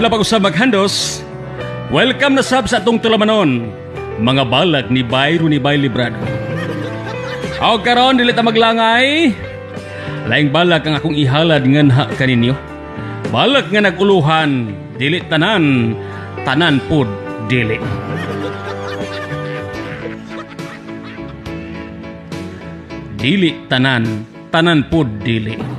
Adlaw pa usab maghandos. Welcome na sab sa atong tulamanon. Mga balag ni Bayro ni Bay Librado. O karon dili ta maglangay. Laing balag ang akong ihalad nganha kaninyo. Balag nga naguluhan, dili tanan, tanan pod dili. Dili tanan, tanan pod dili.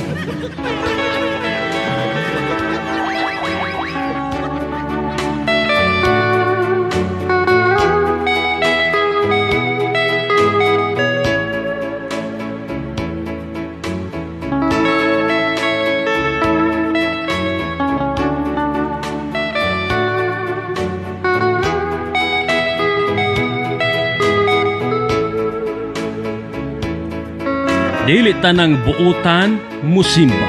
Dili tanang buutan, musimba.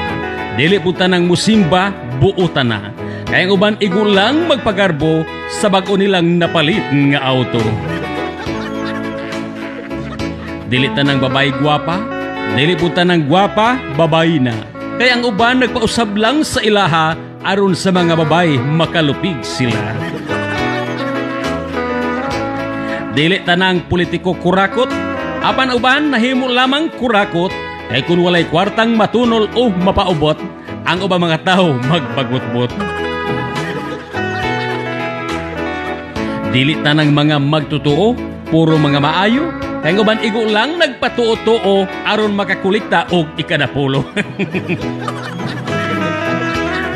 Dili po tanang musimba, buutan na. Kaya uban igulang magpagarbo sa bago nilang napalit nga auto. Dili tanang babay gwapa, dili po tanang gwapa, babay na. Kaya ang uban nagpausab lang sa ilaha aron sa mga babay makalupig sila. Dili tanang politiko kurakot, apan uban nahimo lamang kurakot kay kun walay kwartang matunol o mapaubot, ang ubang mga tao magpagutbot. Dili tanang mga magtutuo, puro mga maayo, kay uban igo lang nagpatuo-tuo aron makakulikta og ikadapulo.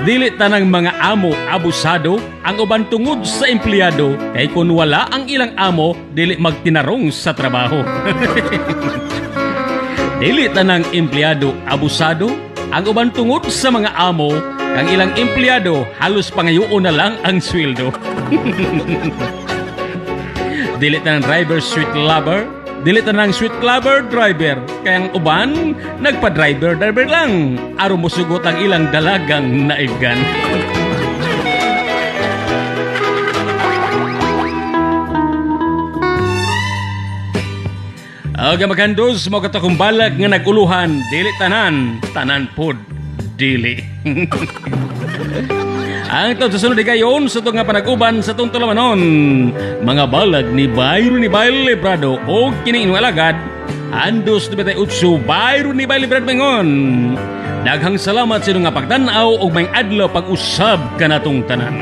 Dili tanang mga amo abusado, ang uban tungod sa empleyado, kay kun wala ang ilang amo, dili magtinarong sa trabaho. Dili tanang empleyado abusado, ang uban tungod sa mga amo, kang ilang empleyado halos pangayoon na lang ang sweldo. Dili tanang driver sweet lover, dili tanang sweet lover driver, kaya ang uban nagpa-driver lang aron mosugot ang ilang dalagang naibgan. Aga maghandos mo katakong balag nga naguluhan, dili tanan, tanan pod dili. Ang ito sa sunod gayon sa itong nga panag-uban sa itong tulamanon, mga balag ni Bayro ni Bay Librado o kining alagad, Andos 98 Bayro ni Bay Librado mengon. Daghang salamat sa inyong nga pagtanaw o may adlaw pag-usab ka natong tanan.